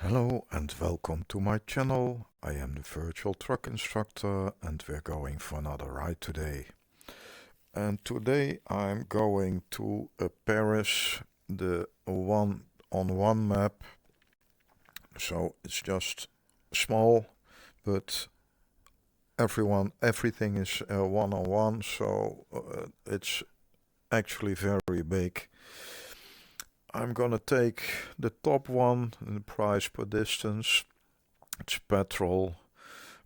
Hello and welcome to my channel. I am the virtual truck instructor and we're going for another ride today. And today I'm going to Paris, the one-on-one map. So it's just small, but everything is one-on-one, so it's actually very big. I'm gonna take the top one in the price per distance. It's petrol.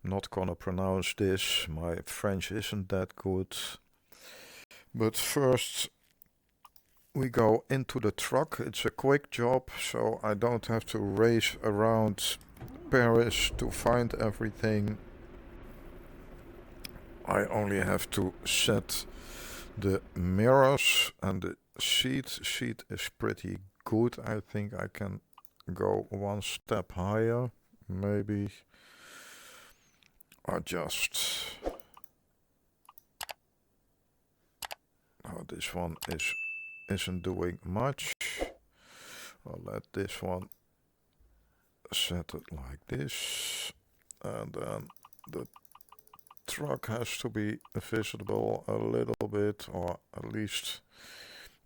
I'm not gonna pronounce this. My French isn't that good. But first we go into the truck. It's a quick job, so I don't have to race around Paris to find everything. I only have to set the mirrors and the seat is pretty good. I think I can go one step higher, maybe adjust. Oh, this one isn't doing much. I'll let this one set it like this, and then the truck has to be visible a little bit, or at least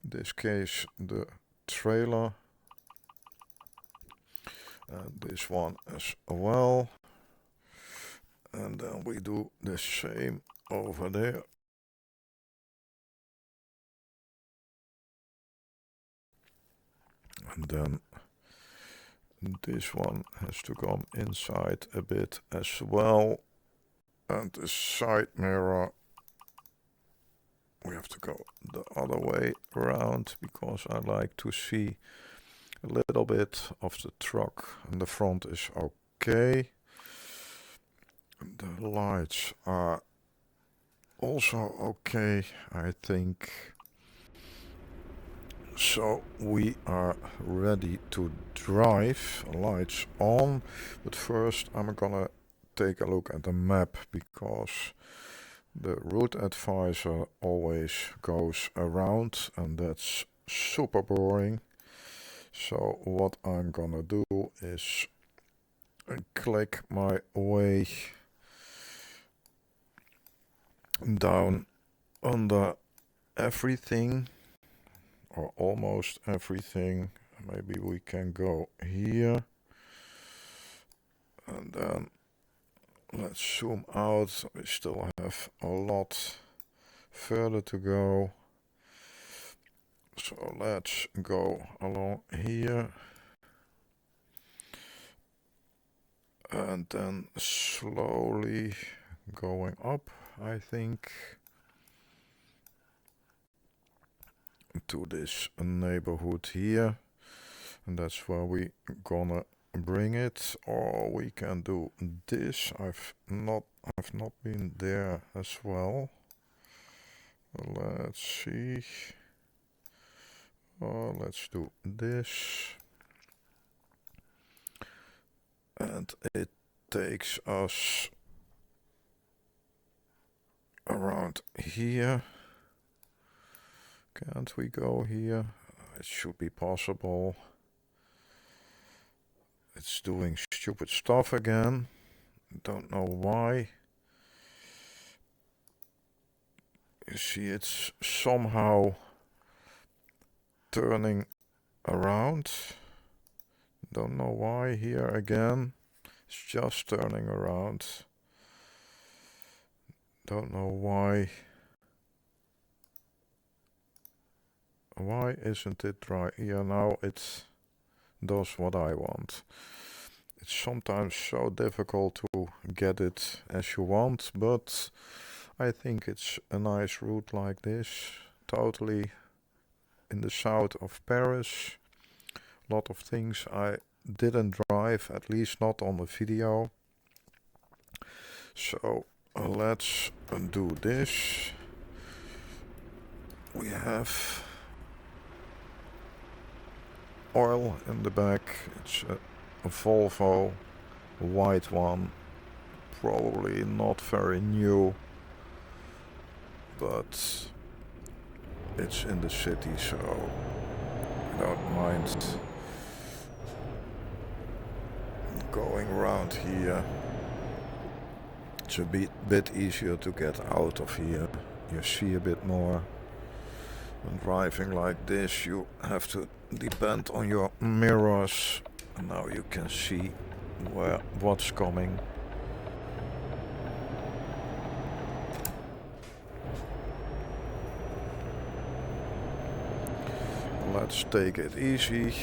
in this case the trailer, and this one as well, and then we do the same over there. And then this one has to come inside a bit as well, and the side mirror we have to go the other way around because I like to see a little bit of the truck, and the front is okay. The lights are also okay, I think. So we are ready to drive. Lights on, but first I'm gonna take a look at the map because the route advisor always goes around and that's super boring. So what I'm gonna do is click my way down under everything, or almost everything. Maybe we can go here, and then let's zoom out. We still have a lot further to go, so let's go along here and then slowly going up, I think, to this neighborhood here, and that's where we gonna bring it. Or we can do this. I've not been there as well. Let's see. Let's do this, and it takes us around here. Can't we go here? It should be possible. It's doing stupid stuff again. Don't know why. You see, it's somehow turning around. Don't know why here again. It's just turning around. Don't know why. Why isn't it right? Yeah, now it does what I want. It's sometimes so difficult to get it as you want, but I think it's a nice route like this. Totally in the south of Paris. A lot of things I didn't drive, at least not on the video. So let's do this. We have oil in the back. It's a Volvo, a white one, probably not very new, but it's in the city, so I don't mind. going around here, it's a bit easier to get out of here. You see a bit more. When driving like this, you have to depend on your mirrors. And now you can see what's coming. Let's take it easy.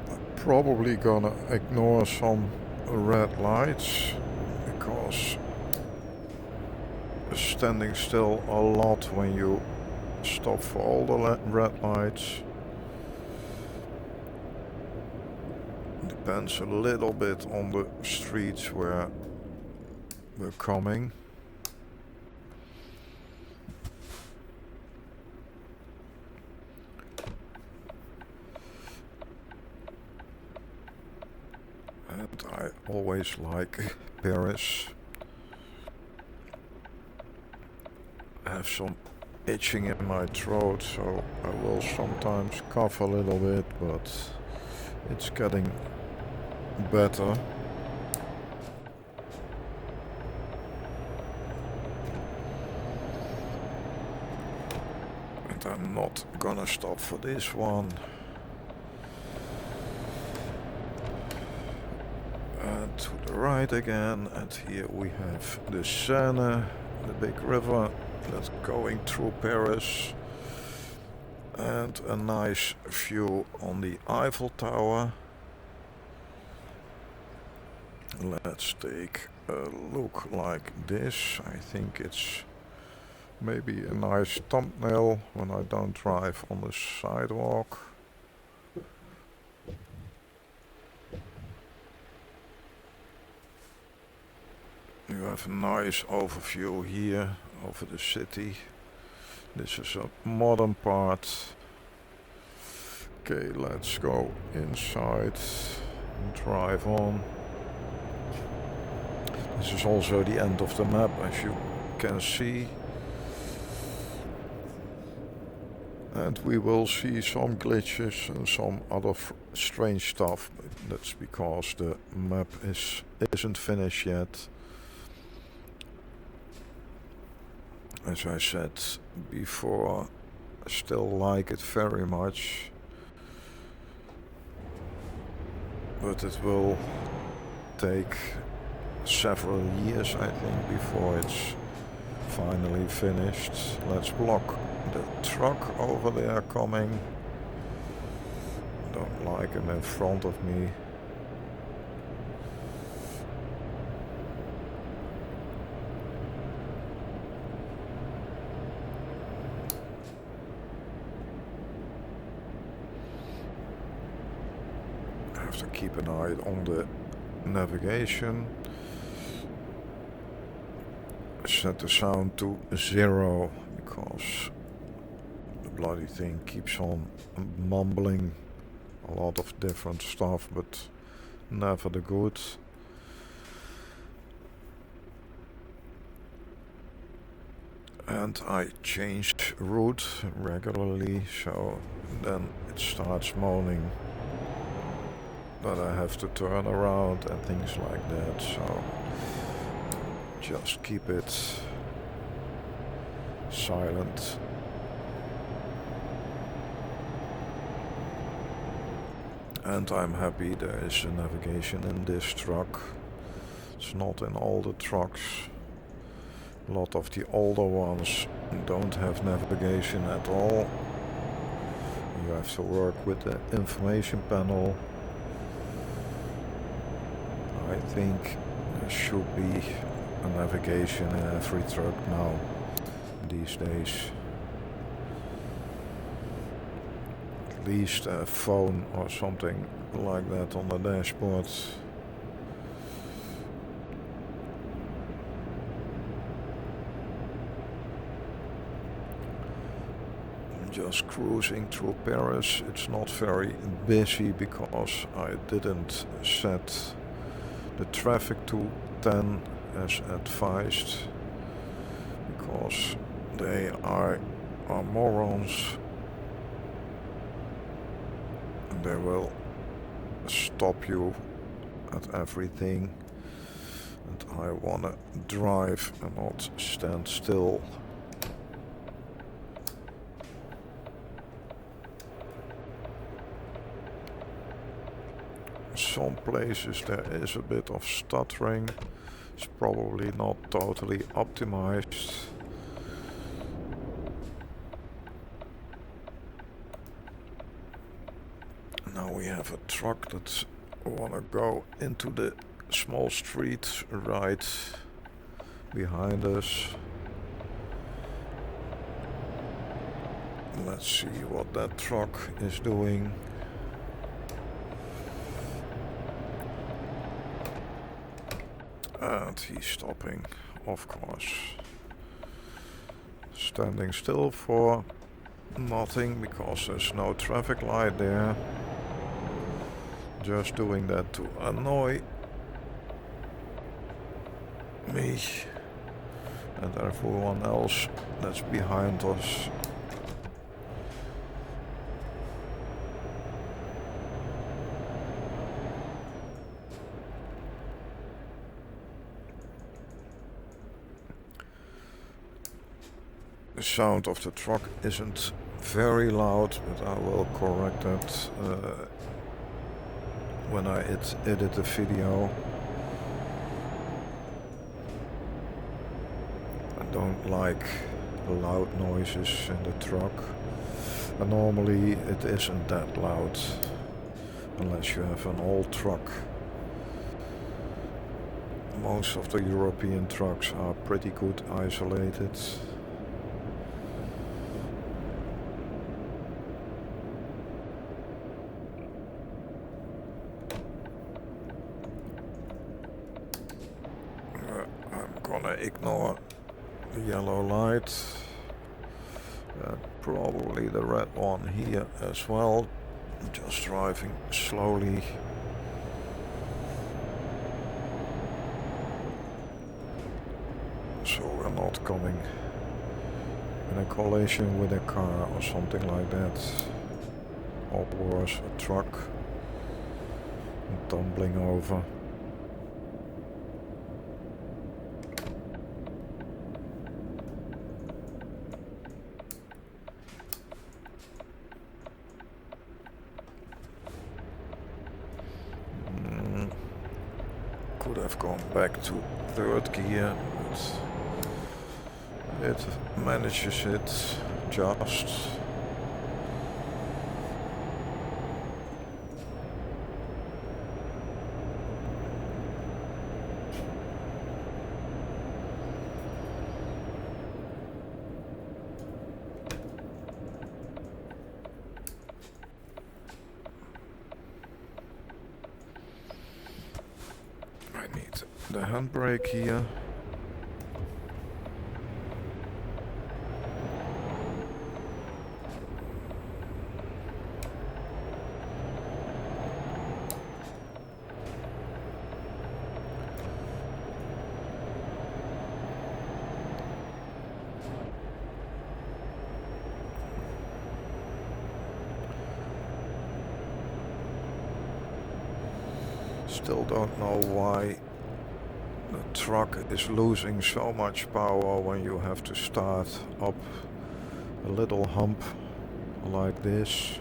I'm probably gonna ignore some red lights because standing still a lot when you stop for all the red lights. Depends a little bit on the streets where we're coming. And I always like Paris. I have some itching in my throat, so I will sometimes cough a little bit, but it's getting better. And I'm not gonna stop for this one. And to the right again, and here we have the Seine, the big river that's going through Paris, and a nice view on the Eiffel Tower. Let's take a look like this. I think it's maybe a nice thumbnail when I don't drive on the sidewalk. You have a nice overview here over the city. This is a modern part. Okay, let's go inside and drive on. This is also the end of the map, as you can see. And we will see some glitches and some other strange stuff. That's because the map isn't finished yet. As I said before, I still like it very much. But it will take several years, I think, before it's finally finished. Let's block the truck over there coming. Don't like him in front of me. I have to keep an eye on the navigation. Set the sound to 0 because the bloody thing keeps on mumbling a lot of different stuff, but never the good. And I change route regularly, so then it starts moaning that I have to turn around and things like that, so just keep it silent. And I'm happy there is a navigation in this truck. It's not in all the trucks. A lot of the older ones don't have navigation at all. You have to work with the information panel. I think there should be a navigation in every truck now these days. At least a phone or something like that on the dashboard. Just cruising through Paris. It's not very busy because I didn't set the traffic to 10 as advised, because they are morons. They will stop you at everything, and I wanna drive and not stand still. Some places there is a bit of stuttering. It's probably not totally optimized. Now we have a truck that wanna go into the small street right behind us. Let's see what that truck is doing. And he's stopping, of course. Standing still for nothing because there's no traffic light there. Just doing that to annoy me and everyone else that's behind us. The sound of the truck isn't very loud, but I will correct that when I edit the video. I don't like loud noises in the truck, and normally it isn't that loud unless you have an old truck. Most of the European trucks are pretty good isolated. Ignore the yellow light, probably the red one here as well. Just driving slowly. So we're not coming in a collision with a car or something like that, or worse, a truck tumbling over. Could have gone back to third gear, but it manages it just. The handbrake here. Still don't know why the truck is losing so much power when you have to start up a little hump like this.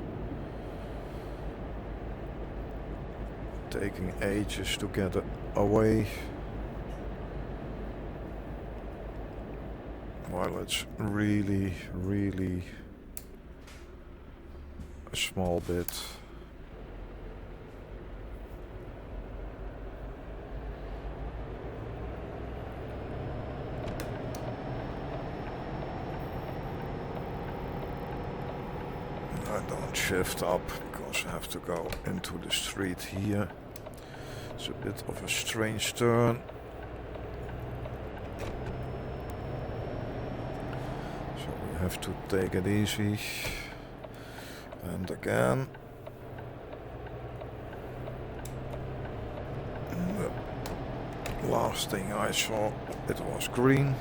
Taking ages to get it away. While it's really, really a small bit. I don't shift up because I have to go into the street here. It's a bit of a strange turn. So we have to take it easy. And again. The last thing I saw, it was green.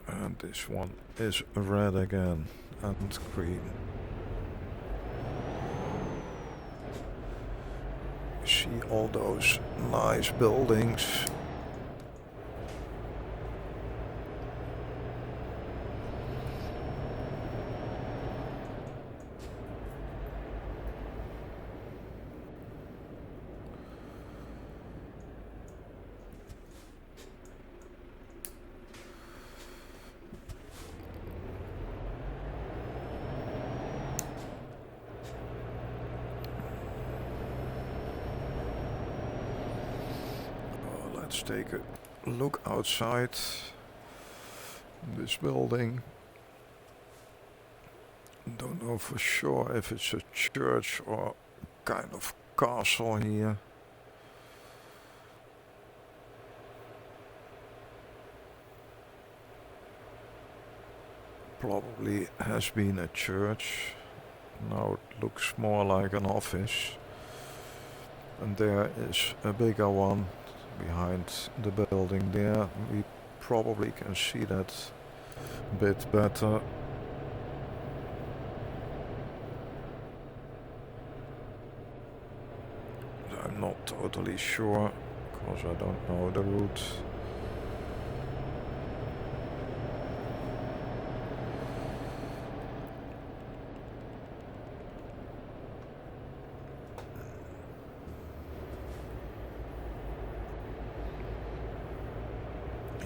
And This one is red again and green. See all those nice buildings. Let's take a look outside this building. Don't know for sure if it's a church or kind of castle here. Probably has been a church. Now it looks more like an office. And there is a bigger one behind the building there. We probably can see that a bit better. I'm not totally sure because I don't know the route.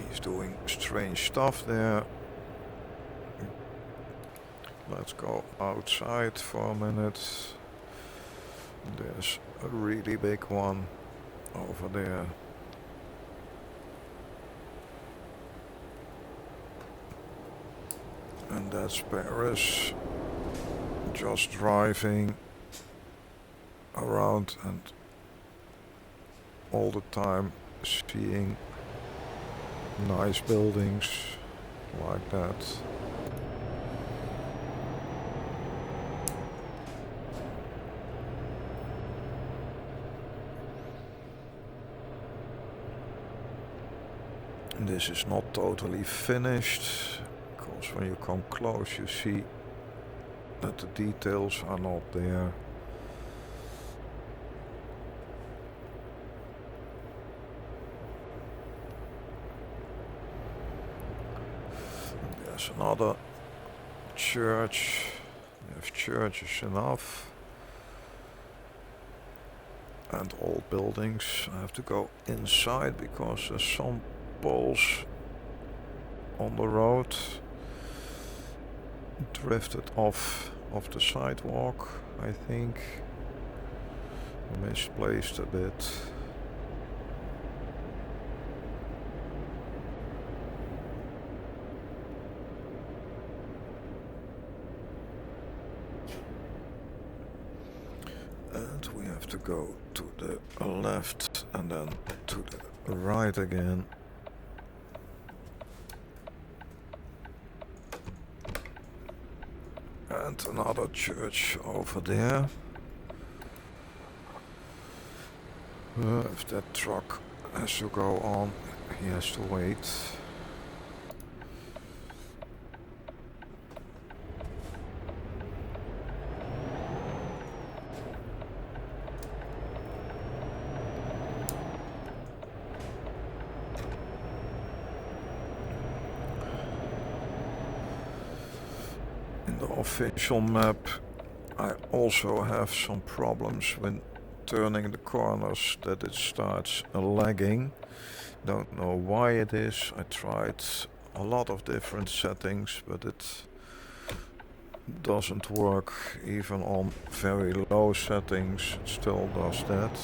He's doing strange stuff there. Let's go outside for a minute. There's a really big one over there. And that's Paris. Just driving around and all the time seeing nice buildings like that. This is not totally finished, because when you come close you see that the details are not there. And there's another church. We have churches enough. And old buildings. I have to go inside because there's some poles on the road drifted off of the sidewalk, I think. Misplaced a bit. And we have to go to the left and then to the right again. And another church over there. If that truck has to go on, he has to wait. The official map, I also have some problems when turning the corners, that it starts lagging. Don't know why it is. I tried a lot of different settings, but it doesn't work. Even on very low settings it still does that.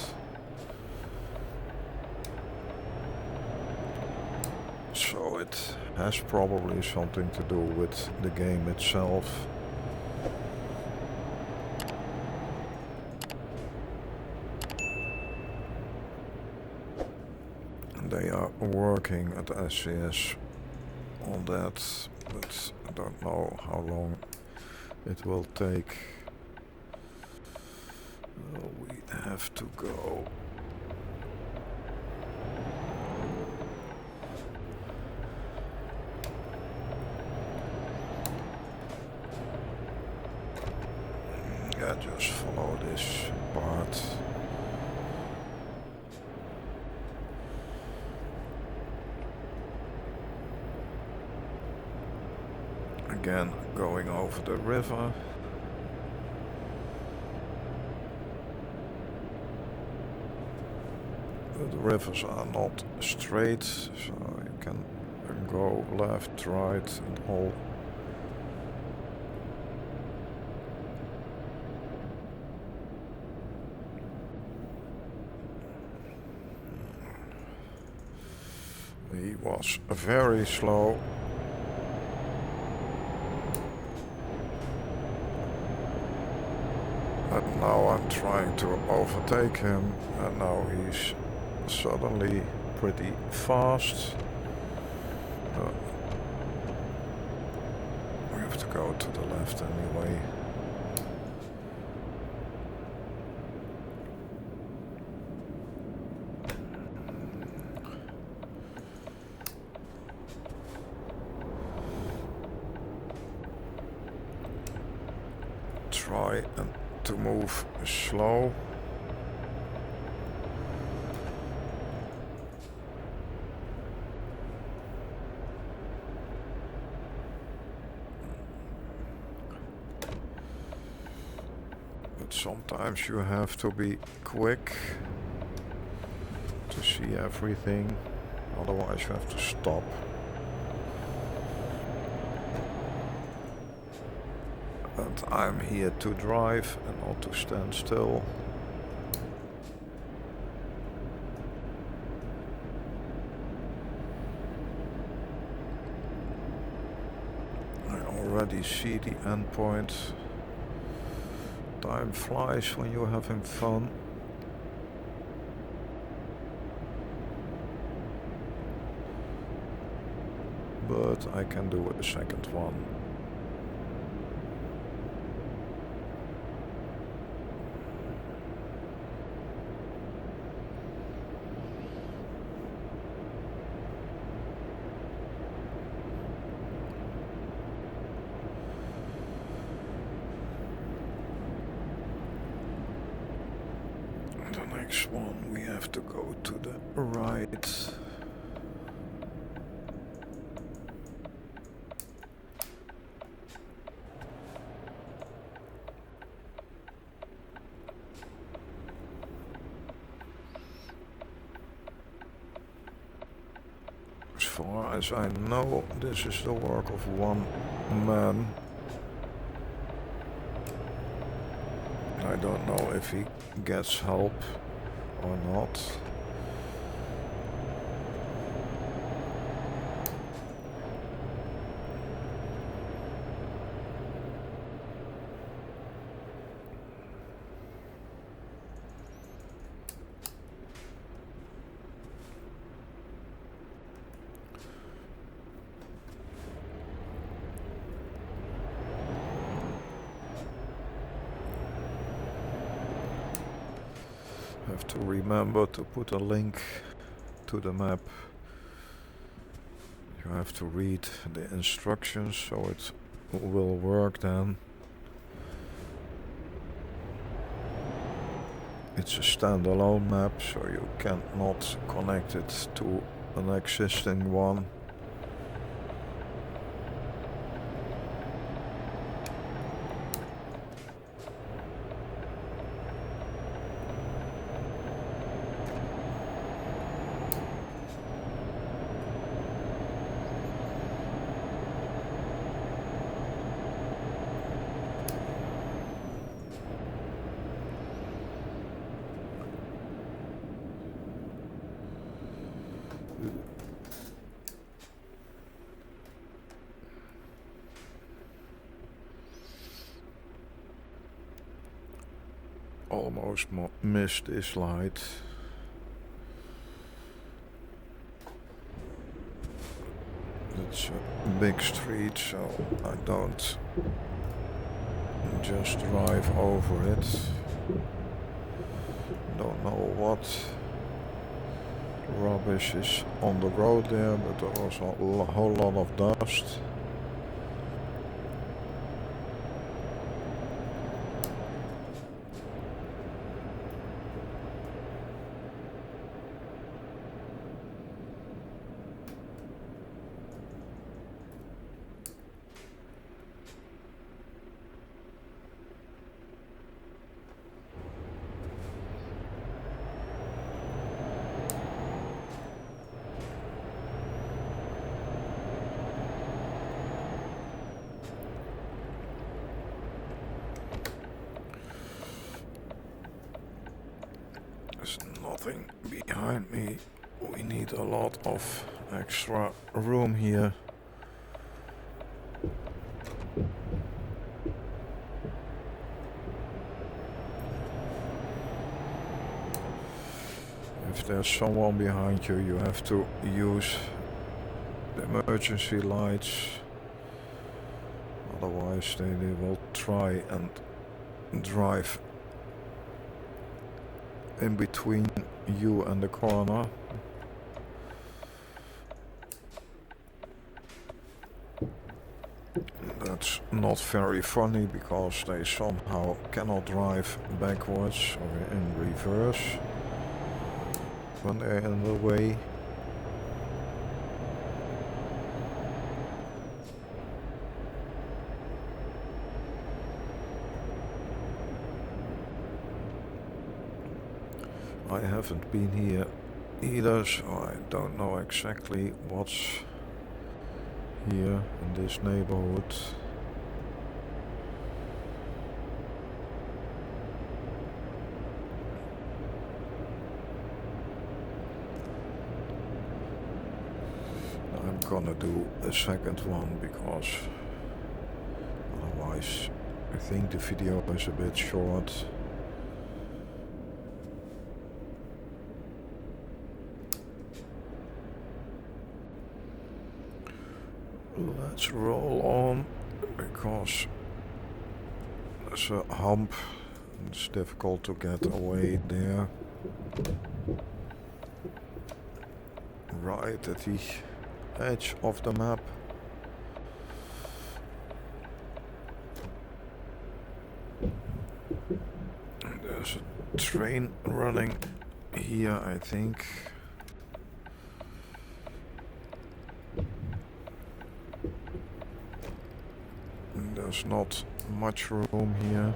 So it has probably something to do with the game itself. They are working at SCS on that, but I don't know how long it will take. We have to go. yeah, just follow this part. Again, going over the river. The rivers are not straight, so you can go left, right, and all. He was very slow. And now I'm trying to overtake him, and now he's suddenly pretty fast. We have to go to the left anyway. Try to move slow. But sometimes you have to be quick to see everything, otherwise you have to stop. And I'm here to drive and not to stand still. I already see the end point. Time flies when you're having fun. But I can do a second one. The next one we have to go to the right. As far as I know, this is the work of one man. I don't know if he gets help or not. Have to remember to put a link to the map. You have to read the instructions so it will work then. It's a standalone map, so you cannot connect it to an existing one. Almost missed this light. It's a big street, so I don't just drive over it. Don't know what rubbish is on the road there, but there was a whole lot of dust. something behind me. We need a lot of extra room here. If there's someone behind you, you have to use the emergency lights. Otherwise, they will try and drive in between you and the corner. That's not very funny because they somehow cannot drive backwards or in reverse when they're in the way. I haven't been here either, so I don't know exactly what's here in this neighborhood. I'm gonna do a second one because otherwise I think the video is a bit short. Let's roll on because there's a hump. It's difficult to get away there. Right at the edge of the map. There's a train running here, I think. There's not much room here.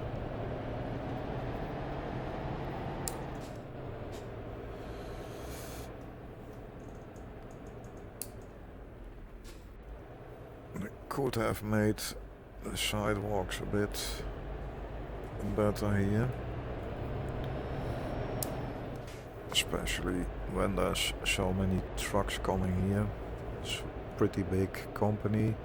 I could have made the sidewalks a bit better here. Especially when there's so many trucks coming here. It's a pretty big company.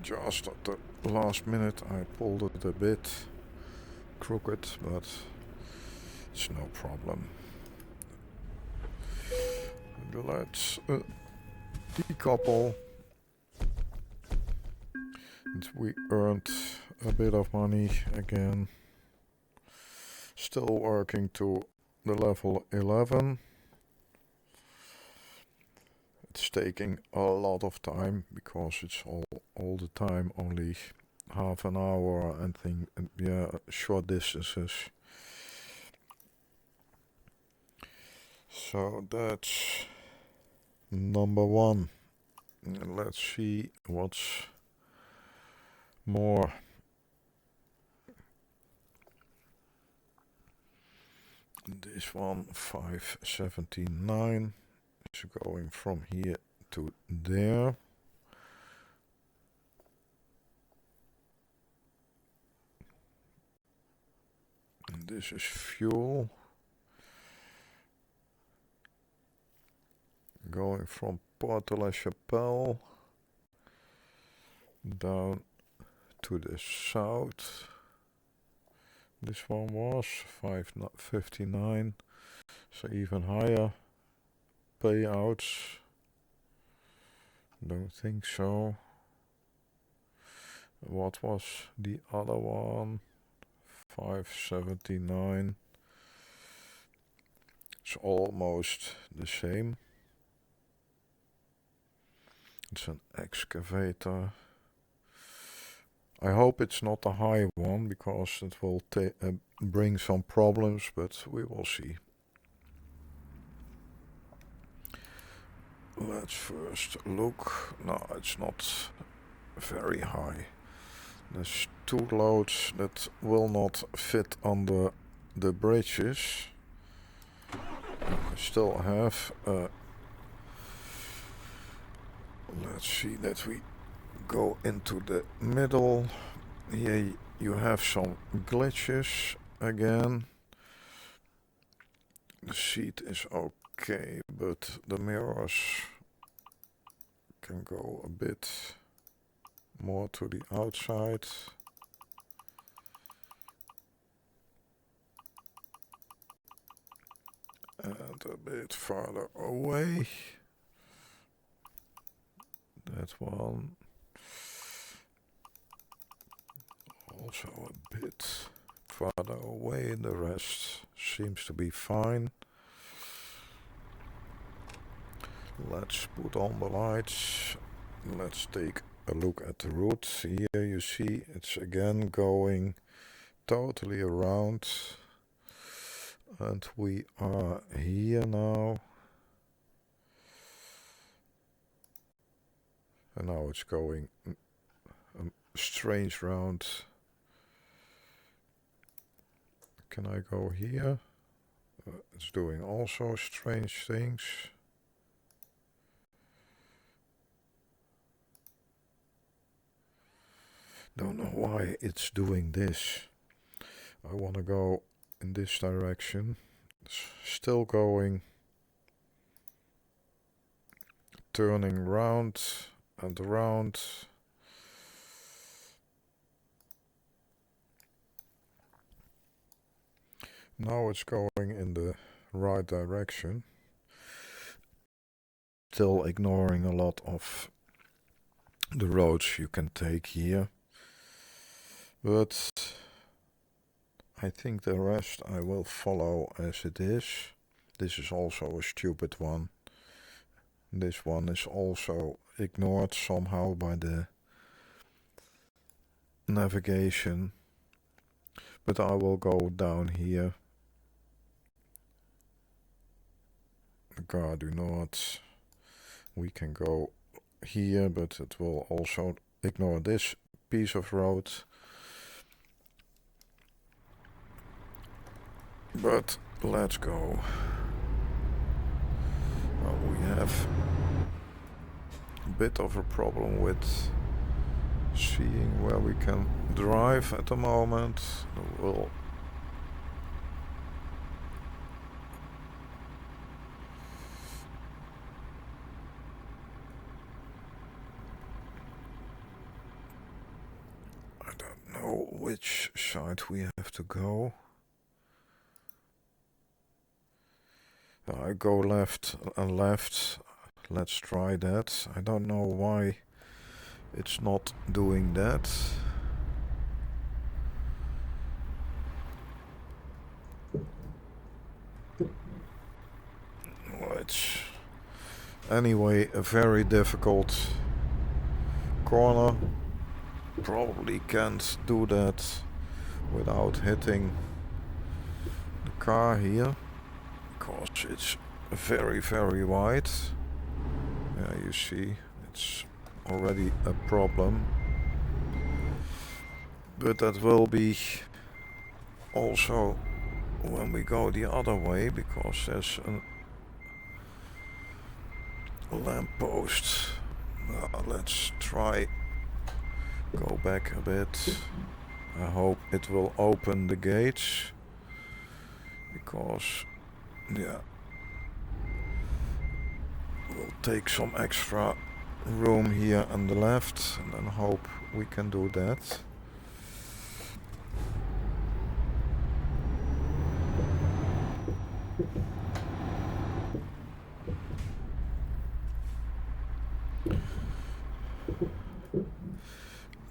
Just at the last minute I pulled it a bit crooked, but it's no problem. Let's decouple. And we earned a bit of money again. Still working to the level 11. It's taking a lot of time because it's all the time only half an hour and short distances. So that's number one. And let's see what's more. This one 579 is going from here to there. And this is fuel. Going from Porte La Chapelle down to the south. This one was 559, so even higher payouts. Don't think so. What was the other one? 579. It's almost the same. It's an excavator. I hope it's not a high one, because it will bring some problems, but we will see. Let's first look. No, it's not very high. There's two loads that will not fit under the bridges. I still have. Let's see that we go into the middle. Here you have some glitches again. The seat is okay, but the mirrors can go a bit more to the outside. And a bit farther away. That one. Also a bit farther away. The rest seems to be fine. Let's put on the lights. Let's take a look at the route. Here you see it's again going totally around. And we are here now. And now it's going a strange round. Can I go here? It's doing also strange things. Don't know why it's doing this. I want to go in this direction. It's still going, turning round and around. Now it's going in the right direction. Still ignoring a lot of the roads you can take here. But I think the rest I will follow as it is. This is also a stupid one. This one is also ignored somehow by the navigation. But I will go down here. Gare du Nord. We can go here, but it will also ignore this piece of road. But let's go. Well, we have a bit of a problem with seeing where we can drive at the moment. We'll I don't know which side we have to go. I go left and left. Let's try that. I don't know why it's not doing that. Well, it's anyway a very difficult corner. Probably can't do that without hitting the car here, because it's very, very wide. Yeah, you see, it's already a problem. But that will be also when we go the other way, because there's a lamppost. Let's try go back a bit. I hope it will open the gates, because yeah, we'll take some extra room here on the left, and then hope we can do that.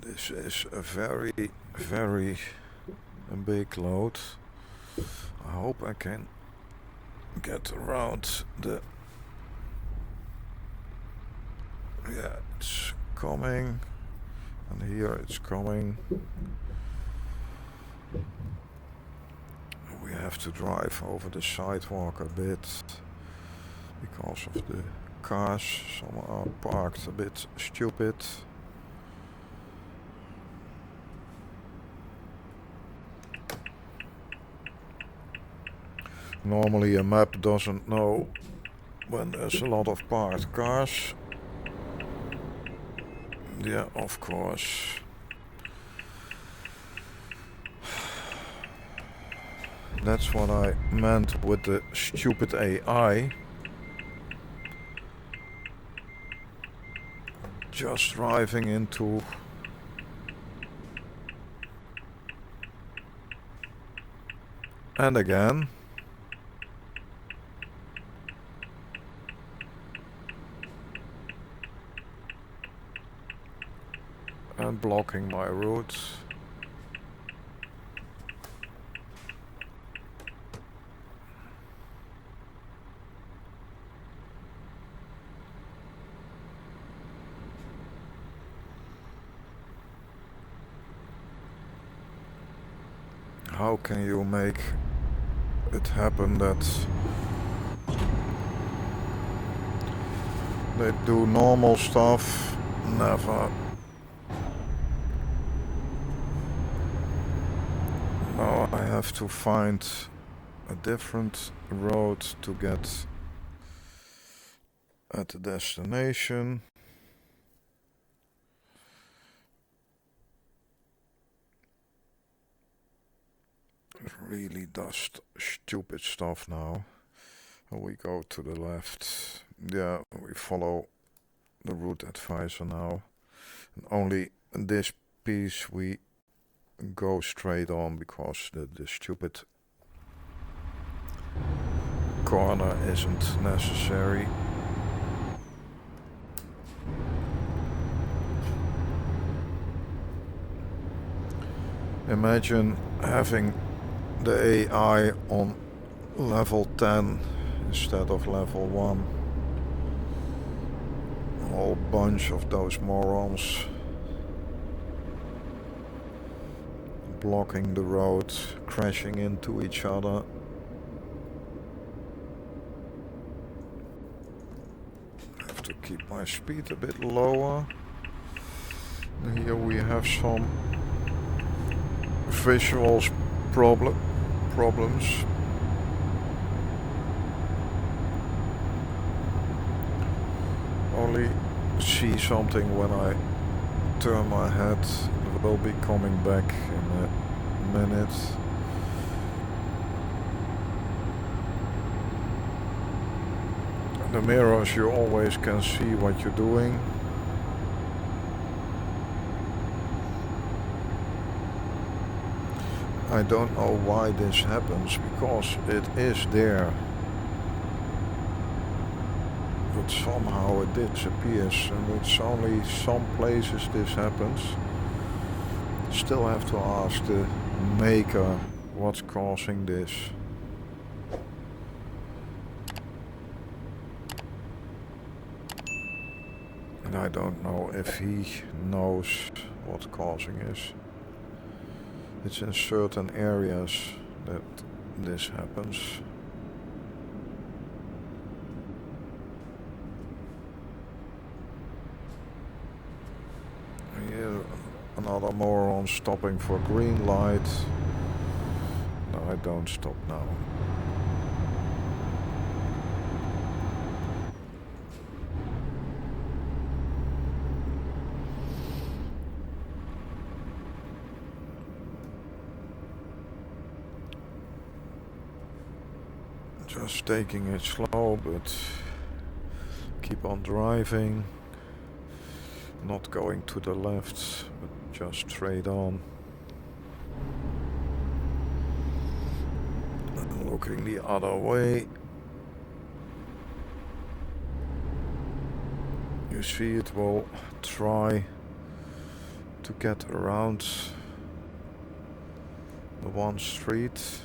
This is a very, very big load. I hope I can get around the... Yeah, it's coming. And here it's coming. We have to drive over the sidewalk a bit because of the cars. Some are parked a bit stupid. Normally a map doesn't know when there's a lot of parked cars. Yeah, of course. That's what I meant with the stupid AI. Just driving into and again. And blocking my route. How can you make it happen that they do normal stuff? Never. Now I have to find a different road to get at the destination. It really does stupid stuff now. We go to the left. Yeah, we follow the route advisor now. And only in this piece we go straight on because the stupid corner isn't necessary. Imagine having the AI on level 10 instead of level 1. A whole bunch of those morons blocking the road, crashing into each other. I have to keep my speed a bit lower. And here we have some visuals problems. Only see something when I turn my head. It will be coming back in a minute. In the mirrors you always can see what you're doing. I don't know why this happens, because it is there. But somehow it disappears, and it's only some places this happens. Still have to ask the maker what's causing this. And I don't know if he knows what's causing this. It's in certain areas that this happens. Here, another moron stopping for green light. No, I don't stop now. Just taking it slow, but keep on driving. Not going to the left, but just straight on. And looking the other way. You see, it will try to get around the one street.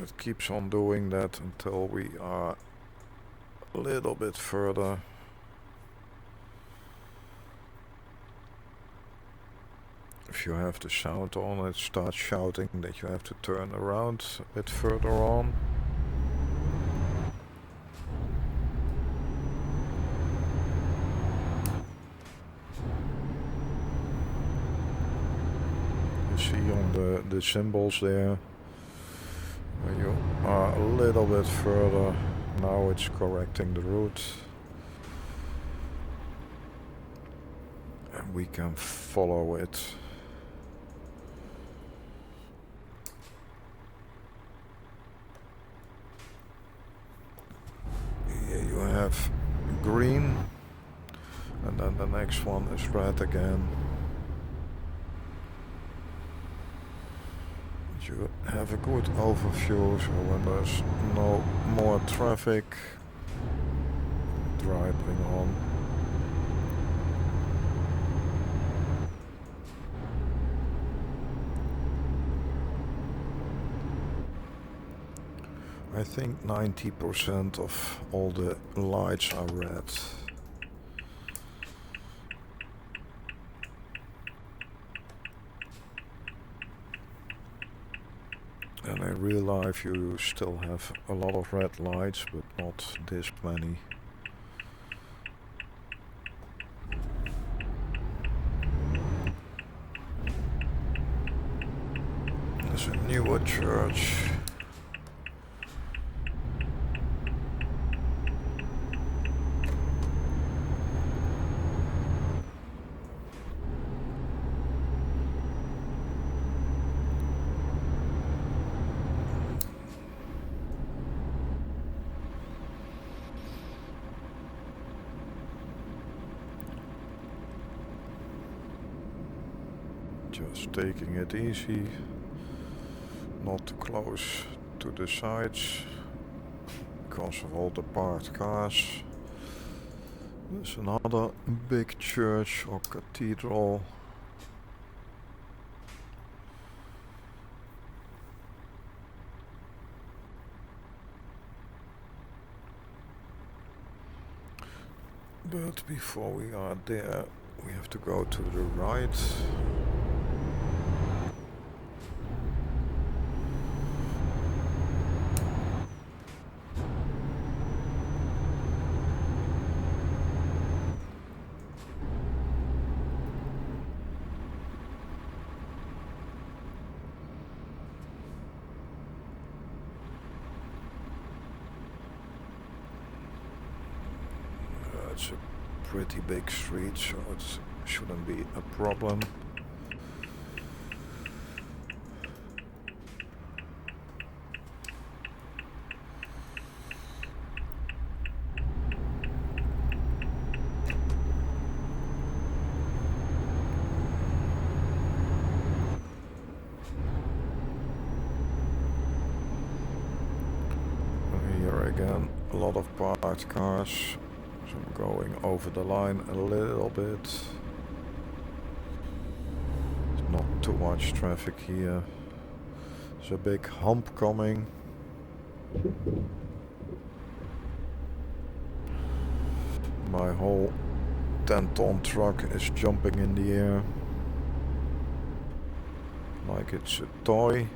It keeps on doing that until we are a little bit further if you have the sound on, it starts shouting that you have to turn around a bit further on. You see on the symbols there, when you are a little bit further, now it's correcting the route. And we can follow it. Here you have green, and then the next one is red again. You have a good overview, so when there's no more traffic driving on. I think 90% of all the lights are red. And in real life you still have a lot of red lights, but not this many. There's a newer church. Just taking it easy, not too close to the sides because of all the parked cars. There's another big church or cathedral. But before we are there, we have to go to the right. It's a pretty big street, so it shouldn't be a problem. Here again, a lot of parked cars. So I'm going over the line a little bit. There's not too much traffic here. There's a big hump coming. My whole 10-ton truck is jumping in the air like it's a toy.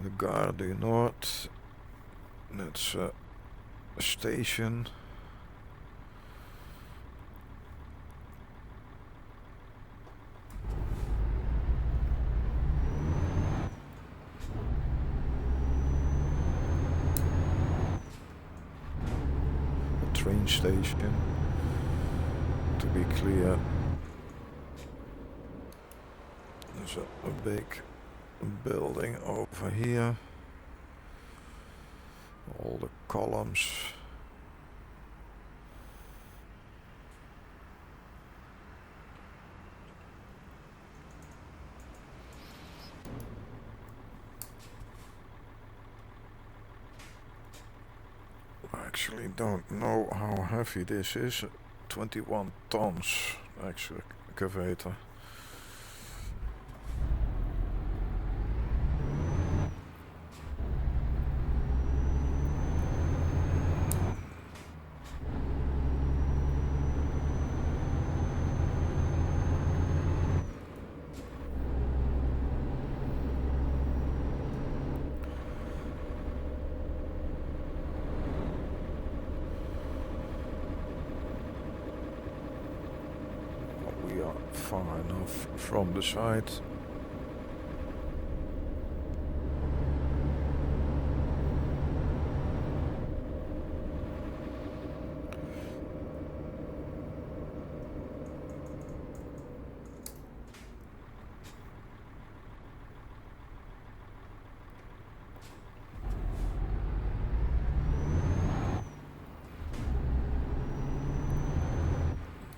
The Gare du Nord, that's a station. A train station, to be clear. There's a big building over here, all the columns. actually don't know how heavy this is. 21 tons excavator. We are far enough from the side.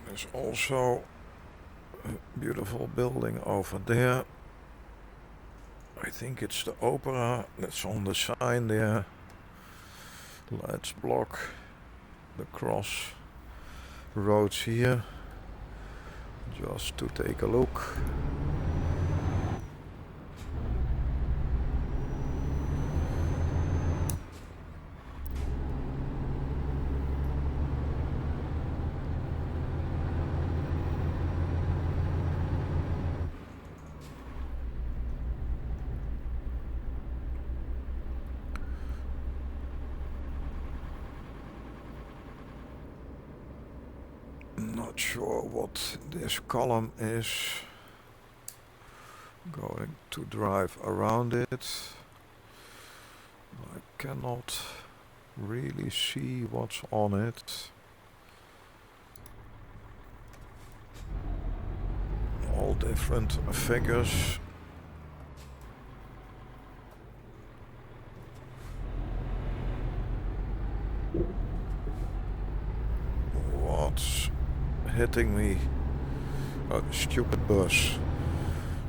There's also a beautiful building over there. I think it's the opera that's on the sign there. Let's block the cross roads here just to take a look. Not sure what this column is. Going to drive around it. I cannot really see what's on it. All different figures. What's hitting me? A stupid bus.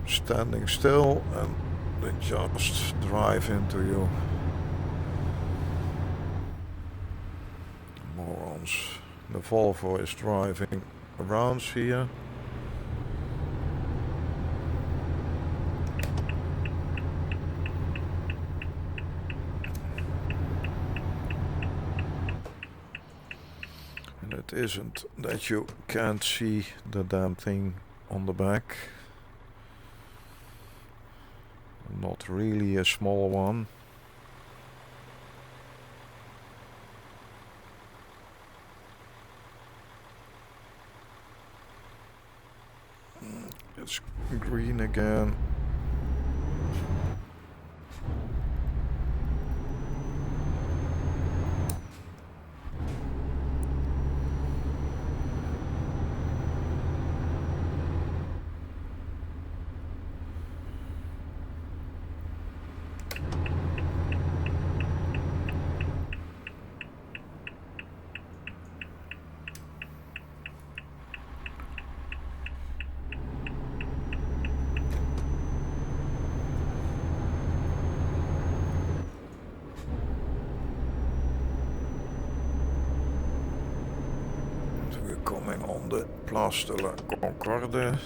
Standing still and they just drive into you. Morons. The Volvo is driving around here. And it isn't that you can't see the damn thing on the back. Not really a small one. It's green again. Coming on the Place de la Concorde.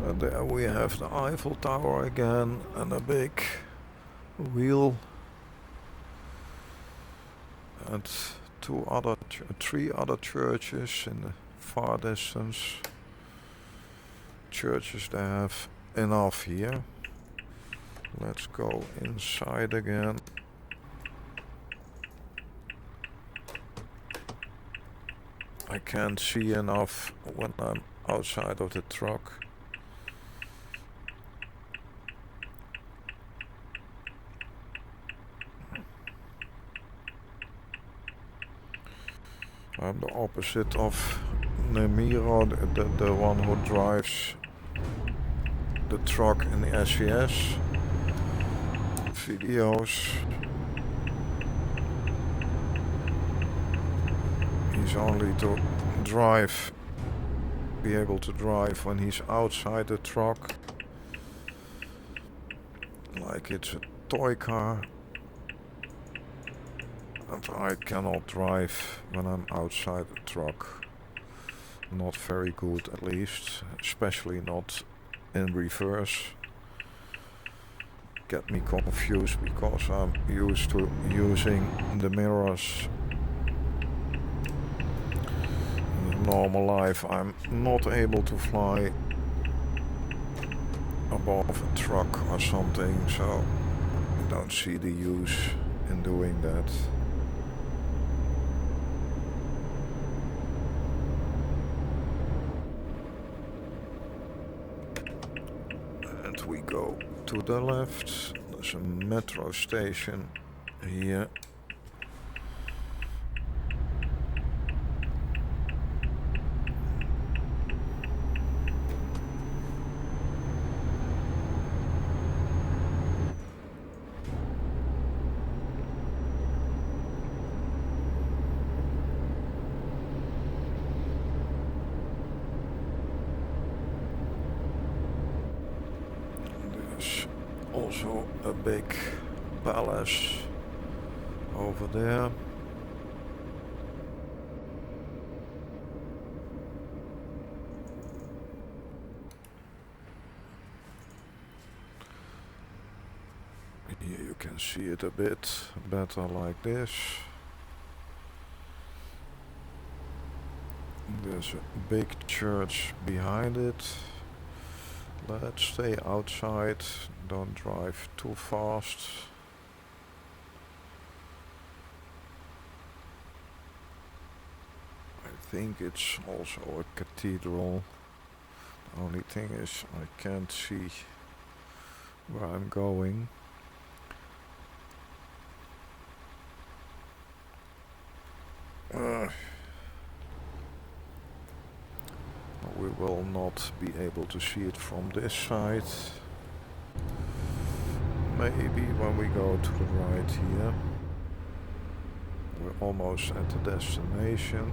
And there we have the Eiffel Tower again and a big wheel. And three other churches in the far distance. Churches they have enough here. Let's go inside again. I can't see enough when I'm outside of the truck. I'm the opposite of Nemiro, the one who drives the truck in the SES. videos. He's only to drive, be able to drive when he's outside the truck, like it's a toy car. And I cannot drive when I'm outside the truck. Not very good, at least, especially not in reverse. Get me confused because I'm used to using the mirrors. In normal life I'm not able to fly above a truck or something, so I don't see the use in doing that. And we go to the left. There's a metro station here. There's also a big palace over there. Here you can see it a bit better like this. There's a big church behind it. Let's stay outside, don't drive too fast. I think it's also a cathedral. The only thing is I can't see where I'm going. We will not be able to see it from this side. Maybe when we go to the right here. We're almost at the destination,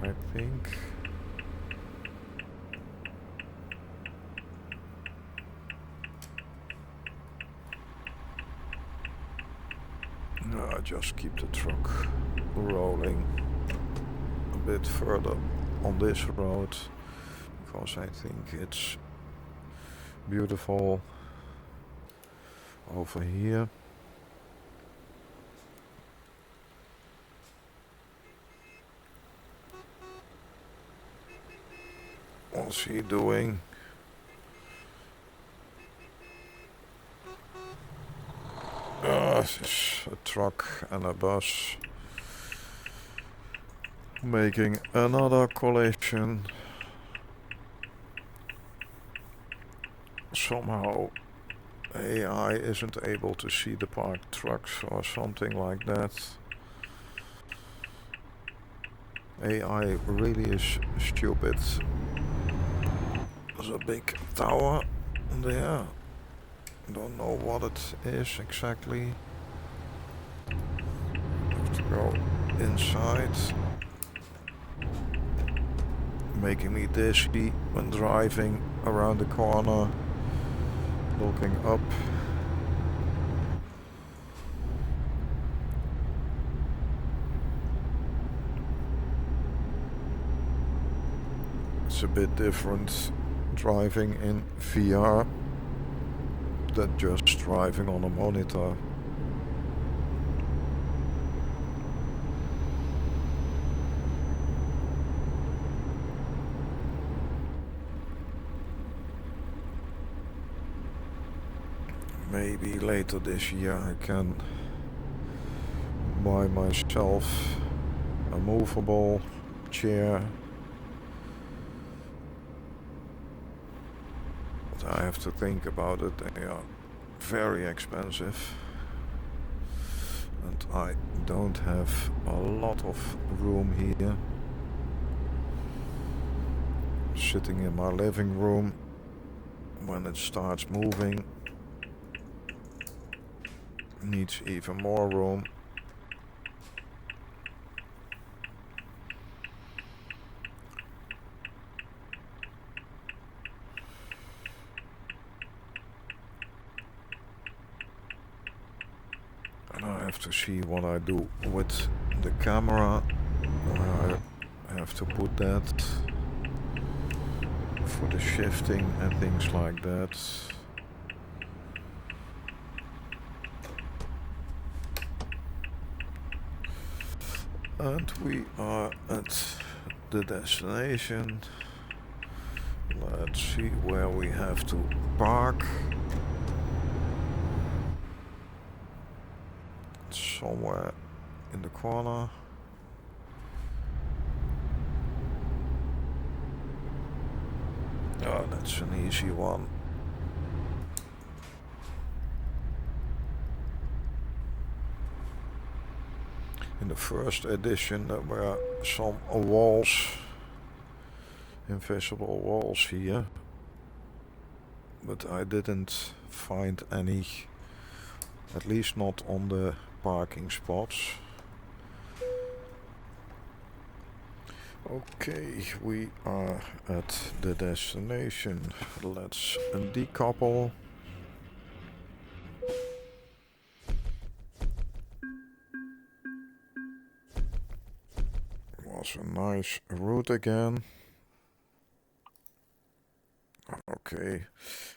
I think. No, just keep the truck rolling a bit further on this road, because I think it's beautiful over here. What's he doing? This is a truck and a bus making another collision. Somehow AI isn't able to see the parked trucks or something like that. AI really is stupid. There's a big tower there. Don't know what it is exactly. Have to go inside. Making me dizzy when driving around the corner, looking up. It's a bit different driving in VR than just driving on a monitor. Maybe later this year I can buy myself a movable chair. But I have to think about it. They are very expensive. And I don't have a lot of room here. Sitting in my living room, when it starts moving, needs even more room. And I have to see what I do with the camera. I have to put that for the shifting and things like that. And we are at the destination. Let's see where we have to park. It's somewhere in the corner. Oh, that's an easy one. In the first edition there were some walls, invisible walls here, but I didn't find any, at least not on the parking spots. Okay, we are at the destination. Let's decouple. Was a nice route again. Okay,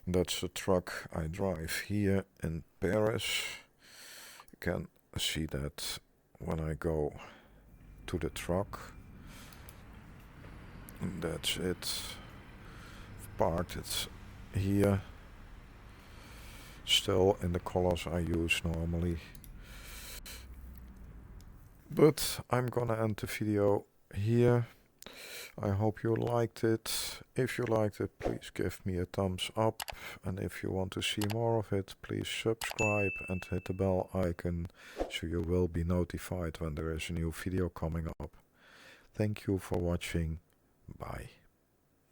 that's the truck I drive here in Paris. You can see that when I go to the truck. And that's it. Parked it here. Still in the colors I use normally. But I'm gonna end the video here. I hope you liked it. If you liked it, please give me a thumbs up. And if you want to see more of it, please subscribe and hit the bell icon so you will be notified when there is a new video coming up. Thank you for watching. Bye.